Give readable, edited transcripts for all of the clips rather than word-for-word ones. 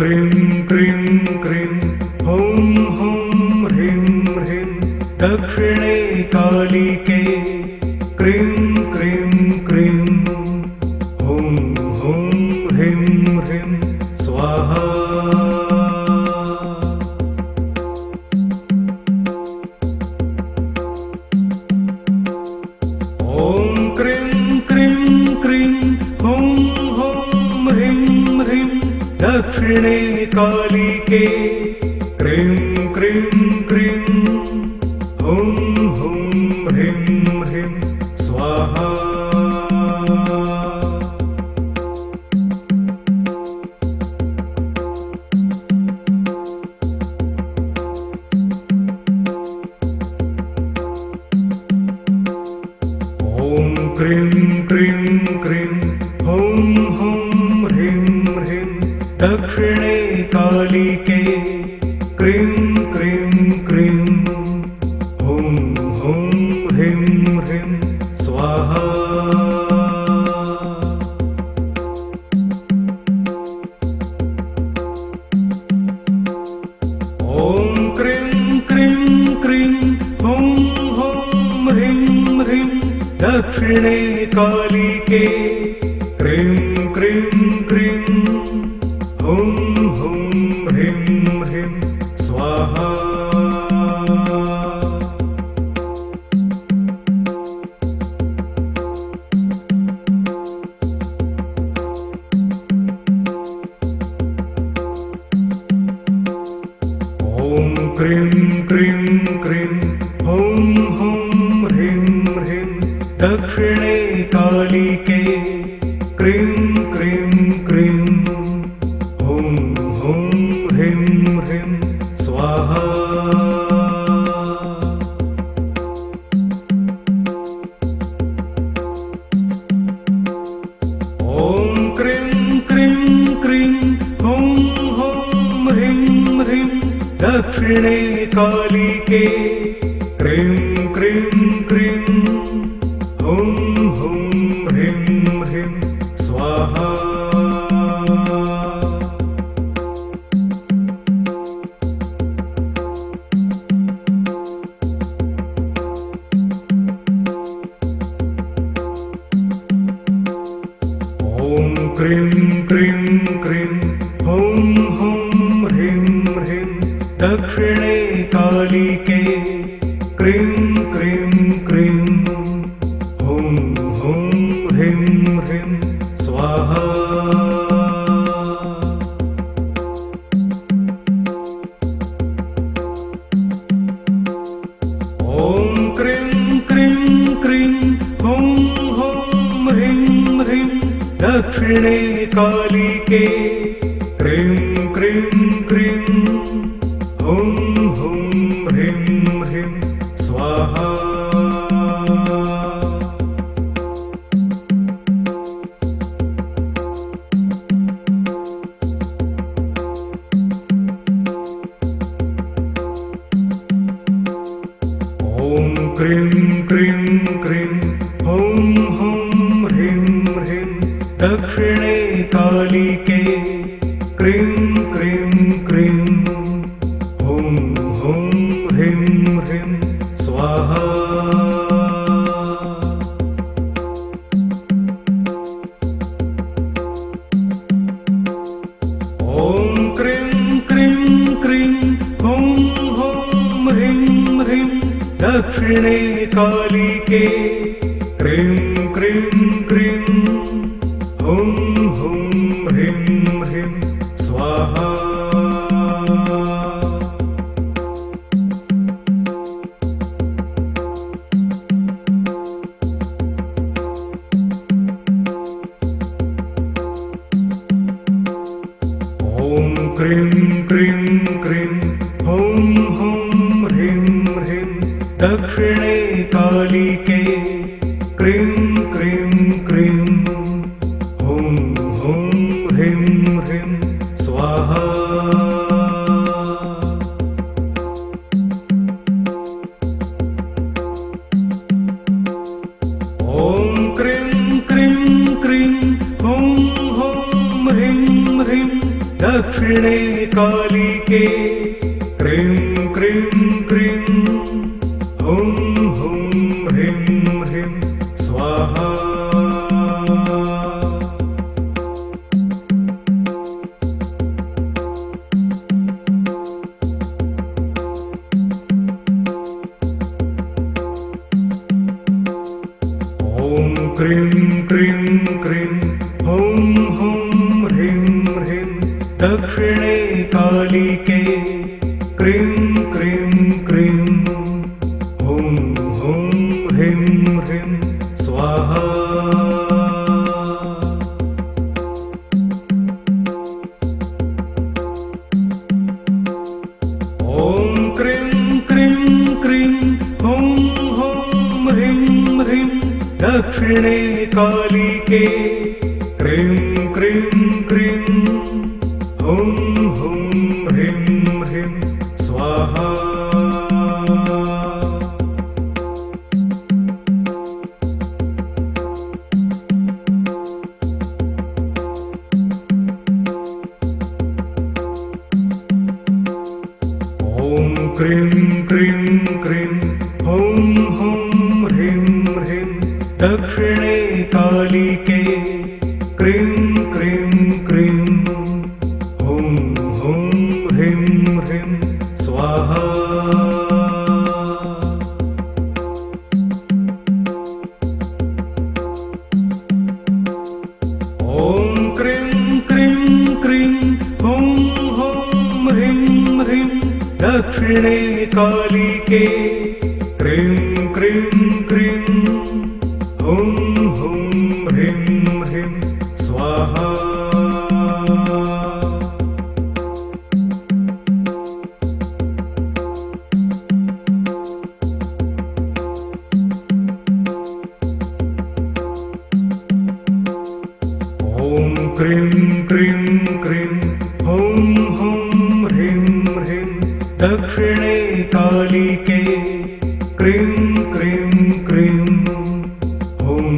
Cream cream cream हूं हूं ह्रीं ह्रीं दक्षिणे कालिके क्रीं क्रीं क्रीं हूं हूं ह्रीं ह्रीं स्वाहा। ॐ क्रीं क्रीं क्रीं हूं हूं ह्रीं ह्रीं दक्षिणे कालिके क्रीं क्रीं क्रीं हूं हूं ह्रीं ह्रीं स्वाहा। ॐ क्रीं क्रीं क्रीं हूं हूं ह्रीं ह्रीं दक्षिणे कालिके क्रीं क्रीं क्रीं हूं हूं ह्रीं ह्रीं स्वाहा। ॐ क्रीं क्रीं क्रीं हूं हूं ह्रीं ह्रीं दक्षिणे कालिके क्रीं क्रीं क्रीं हूं हूं ह्रीं ह्रीं स्वाहा। ॐ क्रीं क्रीं क्रीं हूं हूं ह्रीं ह्रीं दक्षिणे कालिके क्रीं क्रीं क्रीं हूं हूं ह्रीं ह्रीं स्वाहा। ॐ क्रीं क्रीं क्रीं हूं हूं ह्रीं ह्रीं दक्षिणे कालिके क्रीं क्रीं क्रीं हूं हूं ह्रीं ह्रीं स्वाहा। ॐ क्रीं क्रीं क्रीं हूं हूं ह्रीं ह्रीं दक्षिणे कालिके क्रीं क्रीं क्रीं हूं हूं ह्रीं ह्रीं स्वाहा। ॐ क्रीं क्रीं क्रीं हूं हूं ह्रीं ह्रीं दक्षिणे कालिके क्रीं क्रीं क्रीं हूं हूं ह्रीं ह्रीं स्वाहा। ॐ क्रीं क्रीं क्रीं हूं हूं ह्रीं ह्रीं दक्षिणे कालिके क्रीं क्रीं क्रीं हूं हूं ह्रीं ह्रीं स्वाहा। ॐ क्रीं क्रीं क्रीं हूं हूं ह्रीं ह्रीं दक्षिणे कालिके क्रीं क्रीं क्रीं हूं हूं ह्रीं ह्रीं स्वाहा। ॐ क्रीं क्रीं क्रीं हूं हूं ह्रीं ह्रीं दक्षिणे कालिके क्रीं क्रीं क्रीं हूं हूं ह्रीं ह्रीं स्वाहा। ॐ क्रीं क्रीं क्रीं हूं हूं ह्रीं ह्रीं दक्षिणे कालिके क्रीं क्रीं क्रीं हुं हुं ह्रीं ह्रीं स्वाहा। ॐ क्रीं क्रीं क्रीं हुं हुं ह्रीं ह्रीं दक्षिणे कालिके क्रीं क्रीं क्रीं हुं हुं ह्रीं ह्रीं स्वाहा। ॐ क्रीं क्रीं क्रीं हुं हुं ह्रीं ह्रीं दक्षिणे कालिके क्रीं क्रीं क्रीं हुं हुं ह्रीं ह्रीं स्वाहा। ॐ क्रीं क्रीं क्रीं हुं हुं ह्रीं ह्रीं दक्षिणे कालिके क्रीं क्रीं क्रीं हुं हुं ह्रीं ह्रीं स्वाहा। ॐ क्रीं क्रीं क्रीं हुं हुं ह्रीं ह्रीं दक्षिणे कालिके क्रीं क्रीं क्रीं हुं हुं ह्रीं ह्रीं स्वाहा। ॐ क्रीं क्रीं क्रीं हुं हुं ह्रीं ह्रीं दक्षिणे कालिके क्रीं क्रीं क्रीं हुं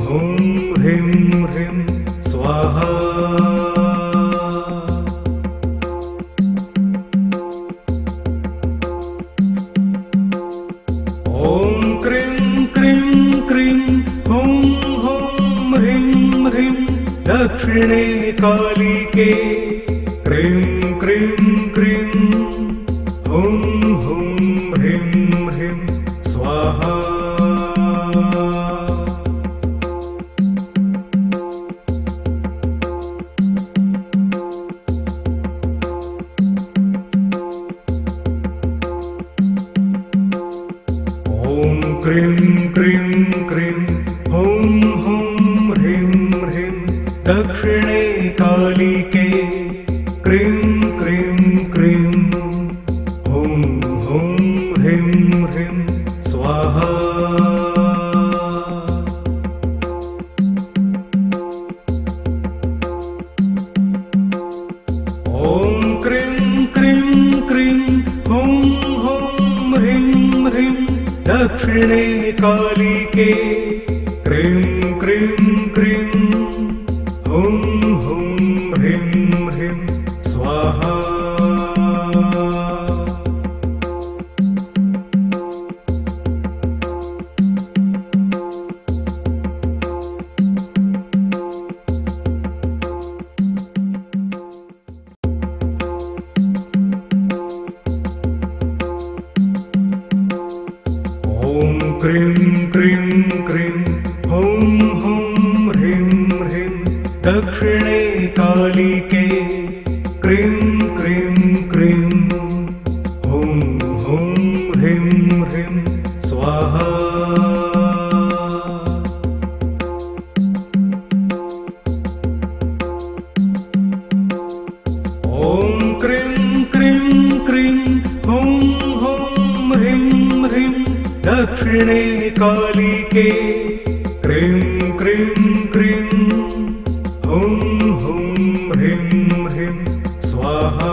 हुं ह्रीं ह्रीं स्वाहा। ॐ क्रीं क्रीं क्रीं हुं हुं ह्रीं ह्रीं दक्षिणे कालिके क्रीं क्रीं क्रीं हुं हुं ह्रीं ह्रीं स्वाहा। ॐ क्रीं क्रीं क्रीं हुं हुं ह्रीं ह्रीं दक्षिणे कालिके क्रीं क्रीं क्रीं हुं हुं ह्रीं ह्रीं स्वाहा। ॐ क्रीं क्रीं क्रीं हुं हुं ह्रीं ह्रीं दक्षिणे कालिके क्रीं क्रीं क्रीं हुं हुं ह्रीं ह्रीं स्वाहा। ॐ क्रीं क्रीं क्रीं हुं हुं ह्रीं ह्रीं दक्षिणे कालिके क्रीं क्रीं क्रीं हुं हुं ह्रीं ह्रीं स्वाहा। ॐ क्रीं क्रीं क्रीं हुं हुं ह्रीं ह्रीं दक्षिणे कालिके क्रीं क्रीं क्रीं हुं हुं ह्रीं ह्रीं स्वाहा।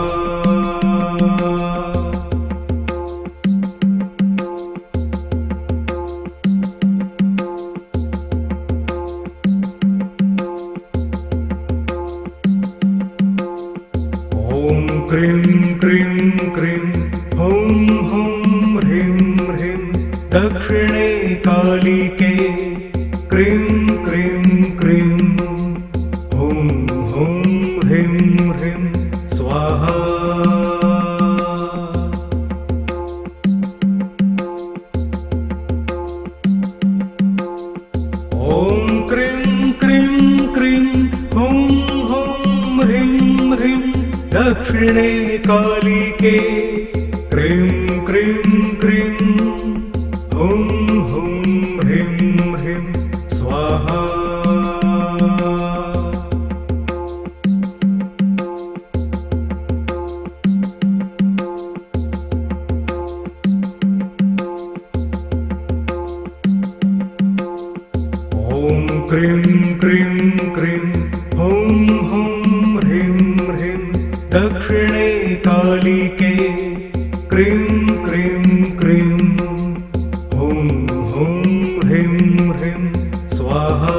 ॐ क्रीं क्रीं क्रीं हुं हुं ह्रीं ह्रीं दक्षिणे कालिके क्रीं क्रीं क्रीं हुं हुं ह्रीं ह्रीं स्वाहा। ॐ क्रीं क्रीं क्रीं हुं हुं ह्रीं ह्रीं दक्षिणे कालिके क्रीं क्रीं क्रीं हुं हुं ह्रीं ह्रीं स्वाहा।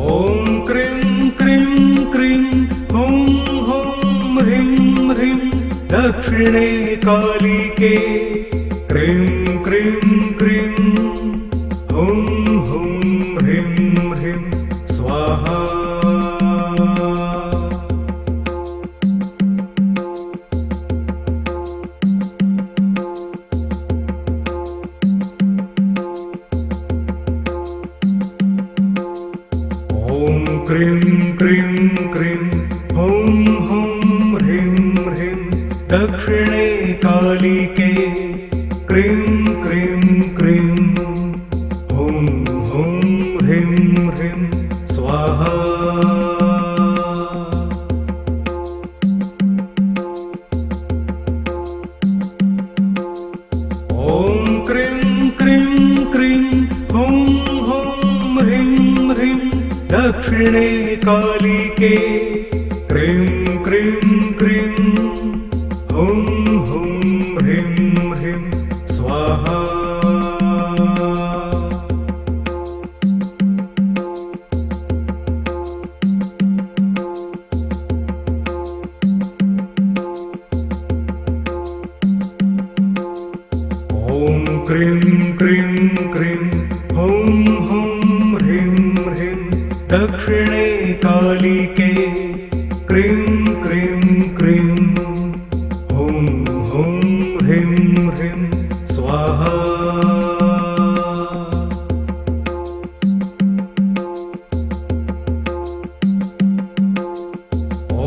ॐ क्रीं क्रीं क्रीं हुं हुं ह्रीं ह्रीं दक्षिणे कालिके क्रीं क्रीं क्रीं हुं हुं ह्रीं ह्रीं स्वाहा। ॐ क्रीं क्रीं क्रीं हुं हुं ह्रीं ह्रीं दक्षिणे कालिके क्रीं क्रीं क्रीं हुं हुं ह्रीं ह्रीं स्वाहा। ॐ क्रीं क्रीं क्रीं हुं हुं ह्रीं ह्रीं दक्षिणे कालिके क्रीं क्रीं क्रीं हुं हुं ह्रीं ह्रीं स्वाहा। ॐ क्रीं क्रीं क्रीं हुं हुं ह्रीं ह्रीं दक्षिणे कालिके क्रीं क्रीं क्रीं हुं हुं ह्रीं ह्रीं स्वाहा।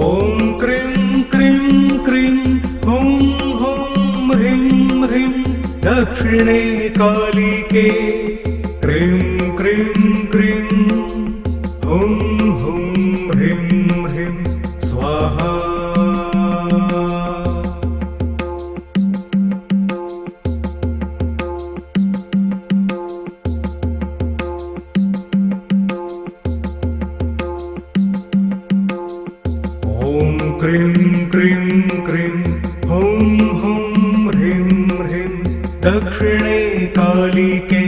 ॐ क्रीं क्रीं क्रीं हुं हुं ह्रीं ह्रीं दक्षिणे कालिके क्रीं क्रीं क्रीं हुं हुं ह्रीं ह्रीं स्वाहा। ॐ क्रीं क्रीं क्रीं हुं हुं ह्रीं ह्रीं दक्षिणे कालिके